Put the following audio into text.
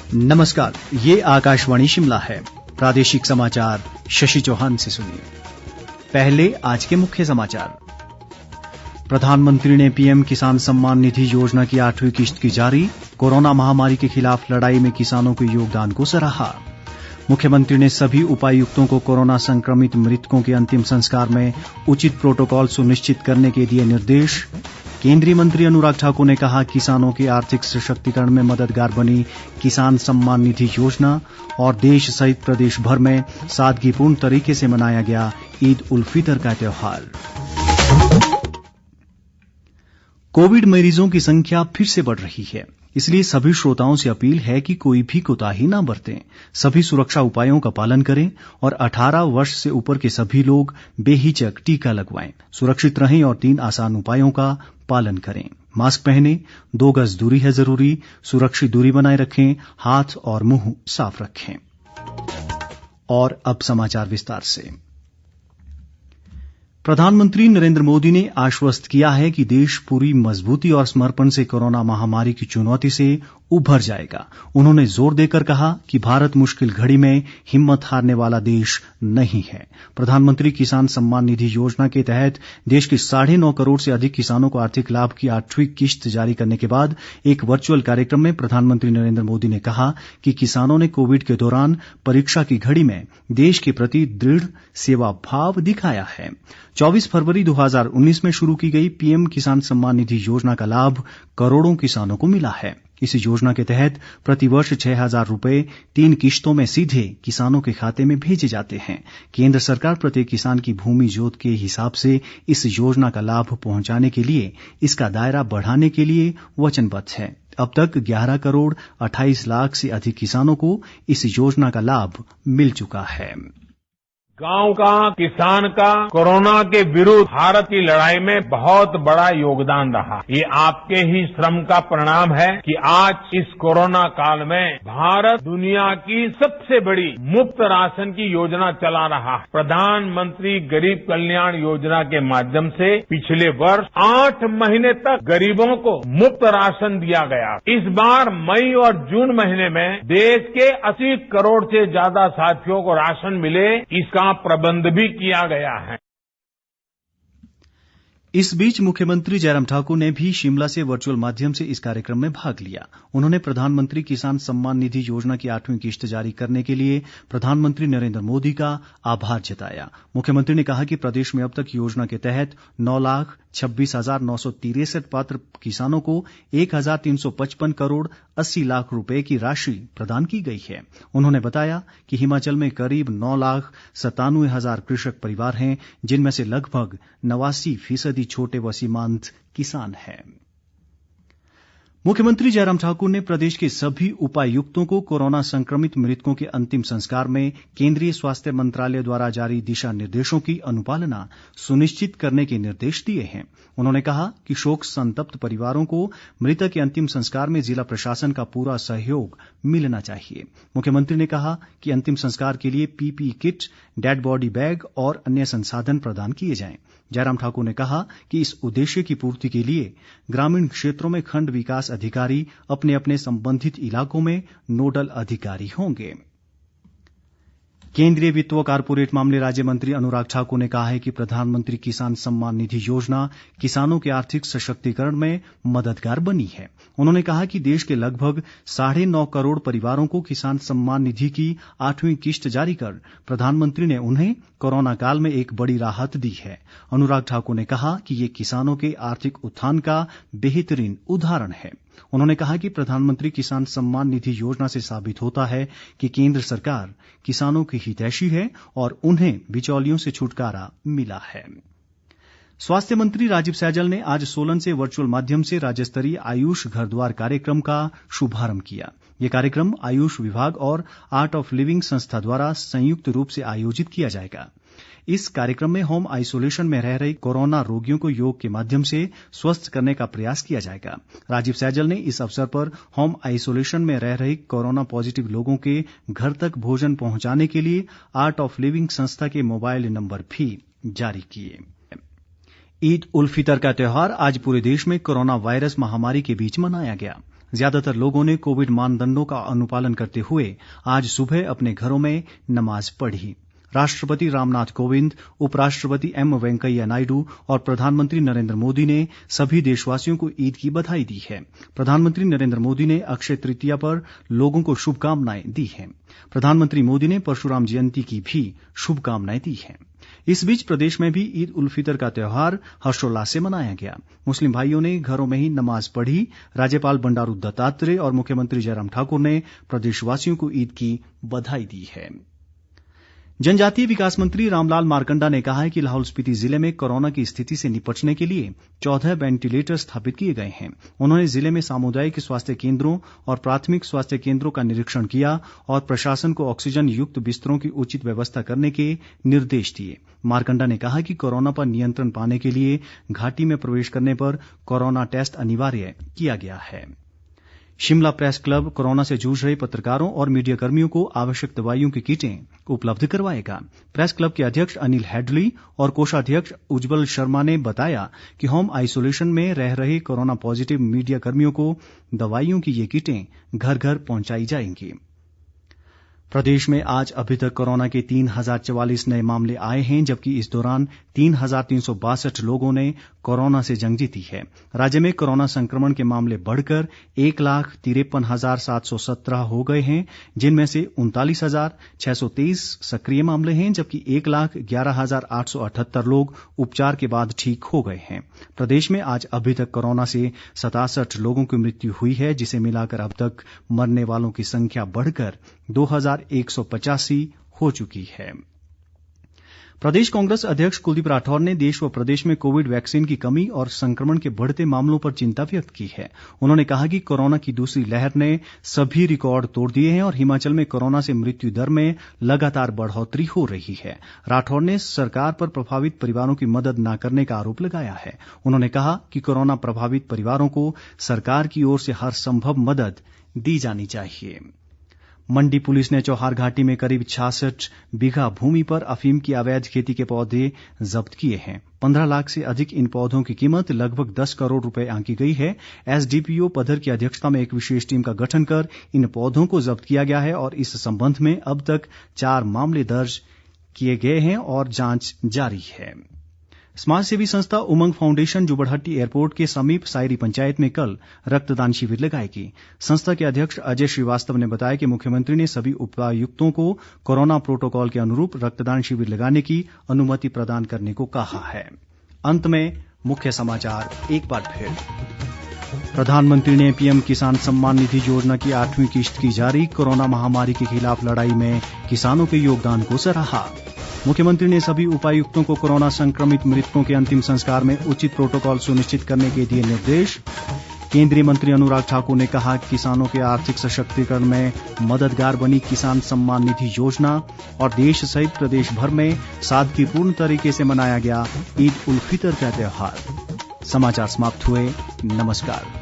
नमस्कार, ये आकाशवाणी शिमला है। प्रादेशिक समाचार शशि चौहान से सुनिए। पहले आज के मुख्य समाचार। प्रधानमंत्री ने पीएम किसान सम्मान निधि योजना की 8वीं किश्त की जारी। कोरोना महामारी के खिलाफ लड़ाई में किसानों के योगदान को सराहा। मुख्यमंत्री ने सभी उपायुक्तों को कोरोना संक्रमित मृतकों के अंतिम संस्कार में उचित प्रोटोकॉल सुनिश्चित करने के दिए निर्देश। केंद्रीय मंत्री अनुराग ठाकुर ने कहा, किसानों के आर्थिक सशक्तिकरण में मददगार बनी किसान सम्मान निधि योजना। और देश सहित प्रदेश भर में सादगीपूर्ण तरीके से मनाया गया ईद उल फितर का त्योहार। कोविड मरीजों की संख्या फिर से बढ़ रही है, इसलिए सभी श्रोताओं से अपील है कि कोई भी कोताही न बरतें। सभी सुरक्षा उपायों का पालन करें और 18 वर्ष से ऊपर के सभी लोग बेहिचक टीका लगवाएं। सुरक्षित रहें और 3 आसान उपायों का पालन करें। मास्क पहनें, 2 गज दूरी है जरूरी, सुरक्षित दूरी बनाए रखें, हाथ और मुंह साफ रखें। और अब समाचार विस्तार से। प्रधानमंत्री नरेंद्र मोदी ने आश्वस्त किया है कि देश पूरी मजबूती और समर्पण से कोरोना महामारी की चुनौती से उभर जाएगा। उन्होंने जोर देकर कहा कि भारत मुश्किल घड़ी में हिम्मत हारने वाला देश नहीं है। प्रधानमंत्री किसान सम्मान निधि योजना के तहत देश के 9.5 करोड़ से अधिक किसानों को आर्थिक लाभ की 8वीं किश्त जारी करने के बाद एक वर्चुअल कार्यक्रम में प्रधानमंत्री नरेंद्र मोदी ने कहा कि किसानों ने कोविड के दौरान परीक्षा की घड़ी में देश के प्रति दृढ़ सेवा भाव दिखाया है। 24 फरवरी 2019 में शुरू की गई पीएम किसान सम्मान निधि योजना का लाभ करोड़ों किसानों को मिला है। इस योजना के तहत प्रतिवर्ष 6,000 रुपए 3 किश्तों में सीधे किसानों के खाते में भेजे जाते हैं। केंद्र सरकार प्रत्येक किसान की भूमि जोत के हिसाब से इस योजना का लाभ पहुंचाने के लिए इसका दायरा बढ़ाने के लिए वचनबद्ध है। अब तक 11 करोड़ 28 लाख से अधिक किसानों को इस योजना का लाभ मिल चुका है। गांव का, किसान का कोरोना के विरुद्ध भारत की लड़ाई में बहुत बड़ा योगदान रहा। ये आपके ही श्रम का परिणाम है कि आज इस कोरोना काल में भारत दुनिया की सबसे बड़ी मुफ्त राशन की योजना चला रहा है। प्रधानमंत्री गरीब कल्याण योजना के माध्यम से पिछले वर्ष 8 महीने तक गरीबों को मुफ्त राशन दिया गया। इस बार मई और जून महीने में देश के 80 करोड़ से ज्यादा साथियों को राशन मिले, इसका प्रबंध भी किया गया है। इस बीच मुख्यमंत्री जयराम ठाकुर ने भी शिमला से वर्चुअल माध्यम से इस कार्यक्रम में भाग लिया। उन्होंने प्रधानमंत्री किसान सम्मान निधि योजना की 8वीं किश्त जारी करने के लिए प्रधानमंत्री नरेंद्र मोदी का आभार जताया। मुख्यमंत्री ने कहा कि प्रदेश में अब तक योजना के तहत 9,26,963 पात्र किसानों को 1,355 करोड़ 80 लाख रुपए की राशि प्रदान की गई है। उन्होंने बताया कि हिमाचल में करीब 9,97,000 कृषक परिवार हैं, जिनमें से लगभग 89% छोटे व सीमांत किसान हैं। मुख्यमंत्री जयराम ठाकुर ने प्रदेश के सभी उपायुक्तों को कोरोना संक्रमित मृतकों के अंतिम संस्कार में केंद्रीय स्वास्थ्य मंत्रालय द्वारा जारी दिशा निर्देशों की अनुपालना सुनिश्चित करने के निर्देश दिए हैं। उन्होंने कहा कि शोक संतप्त परिवारों को मृतक के अंतिम संस्कार में जिला प्रशासन का पूरा सहयोग मिलना चाहिए। मुख्यमंत्री ने कहा कि अंतिम संस्कार के लिए PPE kit, dead body bag और अन्य संसाधन प्रदान किए जाएं। जयराम ठाकुर ने कहा कि इस उद्देश्य की पूर्ति के लिए ग्रामीण क्षेत्रों में खंड विकास अधिकारी अपने अपने संबंधित इलाकों में नोडल अधिकारी होंगे। केंद्रीय वित्त व कारपोरेट मामले राज्य मंत्री अनुराग ठाकुर ने कहा है कि प्रधानमंत्री किसान सम्मान निधि योजना किसानों के आर्थिक सशक्तिकरण में मददगार बनी है। उन्होंने कहा कि देश के लगभग 9.5 करोड़ परिवारों को किसान सम्मान निधि की 8वीं किश्त जारी कर प्रधानमंत्री ने उन्हें कोरोना काल में एक बड़ी राहत दी है। अनुराग ठाकुर ने कहा कि ये किसानों के आर्थिक उत्थान का बेहतरीन उदाहरण है। उन्होंने कहा कि प्रधानमंत्री किसान सम्मान निधि योजना से साबित होता है कि केंद्र सरकार किसानों की हितैषी है और उन्हें बिचौलियों से छुटकारा मिला है। स्वास्थ्य मंत्री राजीव सैजल ने आज सोलन से वर्चुअल माध्यम से राज्य स्तरीय आयुष घर द्वार कार्यक्रम का शुभारंभ किया। ये कार्यक्रम आयुष विभाग और आर्ट ऑफ लिविंग संस्था द्वारा संयुक्त रूप से आयोजित किया जाएगा। इस कार्यक्रम में होम आइसोलेशन में रह रहे कोरोना रोगियों को योग के माध्यम से स्वस्थ करने का प्रयास किया जाएगा। राजीव सैजल ने इस अवसर पर होम आइसोलेशन में रह रहे कोरोना पॉजिटिव लोगों के घर तक भोजन पहुंचाने के लिए आर्ट ऑफ लिविंग संस्था के मोबाइल नंबर भी जारी किए। ईद उल फितर का त्यौहार आज पूरे देश में कोरोना वायरस महामारी के बीच मनाया गया। ज्यादातर लोगों ने कोविड मानदंडों का अनुपालन करते हुए आज सुबह अपने घरों में नमाज पढ़ी। राष्ट्रपति रामनाथ कोविंद, उपराष्ट्रपति एम वेंकैया नायडू और प्रधानमंत्री नरेंद्र मोदी ने सभी देशवासियों को ईद की बधाई दी है। प्रधानमंत्री नरेंद्र मोदी ने अक्षय तृतीया पर लोगों को शुभकामनाएं दी हैं। प्रधानमंत्री मोदी ने परशुराम जयंती की भी शुभकामनाएं दी हैं। इस बीच प्रदेश में भी ईद उल फितर का त्यौहार हर्षोल्लास से मनाया गया। मुस्लिम भाइयों ने घरों में ही नमाज पढ़ी। राज्यपाल बंडारू दत्तात्रेय और मुख्यमंत्री जयराम ठाकुर ने प्रदेशवासियों को ईद की बधाई दी है। जनजातीय विकास मंत्री रामलाल मारकंडा ने कहा है कि लाहौल स्पीति जिले में कोरोना की स्थिति से निपटने के लिए 14 वेंटिलेटर स्थापित किए गए हैं। उन्होंने जिले में सामुदायिक स्वास्थ्य केंद्रों और प्राथमिक स्वास्थ्य केंद्रों का निरीक्षण किया और प्रशासन को ऑक्सीजन युक्त बिस्तरों की उचित व्यवस्था करने के निर्देश दिए। मारकंडा ने कहा कि कोरोना पर नियंत्रण पाने के लिए घाटी में प्रवेश करने पर कोरोना टेस्ट अनिवार्य किया गया है। शिमला प्रेस क्लब कोरोना से जूझ रहे पत्रकारों और मीडिया कर्मियों को आवश्यक दवाइयों की किटें उपलब्ध करवाएगा। प्रेस क्लब के अध्यक्ष अनिल हेडली और कोषाध्यक्ष उज्जवल शर्मा ने बताया कि होम आइसोलेशन में रह रहे कोरोना पॉजिटिव मीडिया कर्मियों को दवाइयों की ये किटें घर घर पहुंचाई जाएंगी। प्रदेश में आज अभी तक कोरोना के 3044 नए मामले आए हैं, जबकि इस दौरान 3362 लोगों ने कोरोना से जंग जीती है। राज्य में कोरोना संक्रमण के मामले बढ़कर 1,53,717 हो गए हैं, जिनमें से 39,623 सक्रिय मामले हैं, जबकि 1,11,878 लोग उपचार के बाद ठीक हो गए हैं। प्रदेश में आज अभी तक कोरोना से 67 लोगों की मृत्यु हुई है, जिसे मिलाकर अब तक मरने वालों की संख्या बढ़कर 2185 हो चुकी है। प्रदेश कांग्रेस अध्यक्ष कुलदीप राठौर ने देश व प्रदेश में कोविड वैक्सीन की कमी और संक्रमण के बढ़ते मामलों पर चिंता व्यक्त की है। उन्होंने कहा कि कोरोना की दूसरी लहर ने सभी रिकॉर्ड तोड़ दिए हैं और हिमाचल में कोरोना से मृत्यु दर में लगातार बढ़ोतरी हो रही है। राठौर ने सरकार पर प्रभावित परिवारों की मदद न करने का आरोप लगाया है। उन्होंने कहा कि कोरोना प्रभावित परिवारों को सरकार की ओर से हर संभव मदद दी जानी चाहिए। मंडी पुलिस ने चौहार घाटी में करीब 66 बीघा भूमि पर अफीम की अवैध खेती के पौधे जब्त किए हैं। 15 लाख से अधिक इन पौधों की कीमत लगभग 10 करोड़ रुपए आंकी गई है। एसडीपीओ पधर की अध्यक्षता में एक विशेष टीम का गठन कर इन पौधों को जब्त किया गया है और इस संबंध में अब तक 4 मामले दर्ज किए गए हैं और जांच जारी है। समाज सेवी संस्था उमंग फाउंडेशन जुब्बड़हट्टी एयरपोर्ट के समीप सायरी पंचायत में कल रक्तदान शिविर लगाएगी। संस्था के अध्यक्ष अजय श्रीवास्तव ने बताया कि मुख्यमंत्री ने सभी उपायुक्तों को कोरोना प्रोटोकॉल के अनुरूप रक्तदान शिविर लगाने की अनुमति प्रदान करने को कहा है। अंत में मुख्य समाचार एक बार फिर। प्रधानमंत्री ने पीएम किसान सम्मान निधि योजना की 8वीं किश्त की जारी। कोरोना महामारी के खिलाफ लड़ाई में किसानों के योगदान को सराहा। मुख्यमंत्री ने सभी उपायुक्तों को कोरोना संक्रमित मृतकों के अंतिम संस्कार में उचित प्रोटोकॉल सुनिश्चित करने के दिए निर्देश। केंद्रीय मंत्री अनुराग ठाकुर ने कहा कि किसानों के आर्थिक सशक्तिकरण में मददगार बनी किसान सम्मान निधि योजना। और देश सहित प्रदेश भर में सादगीपूर्ण तरीके से मनाया गया ईद उल फितर का त्यौहार। समाचार समाप्त हुए। नमस्कार।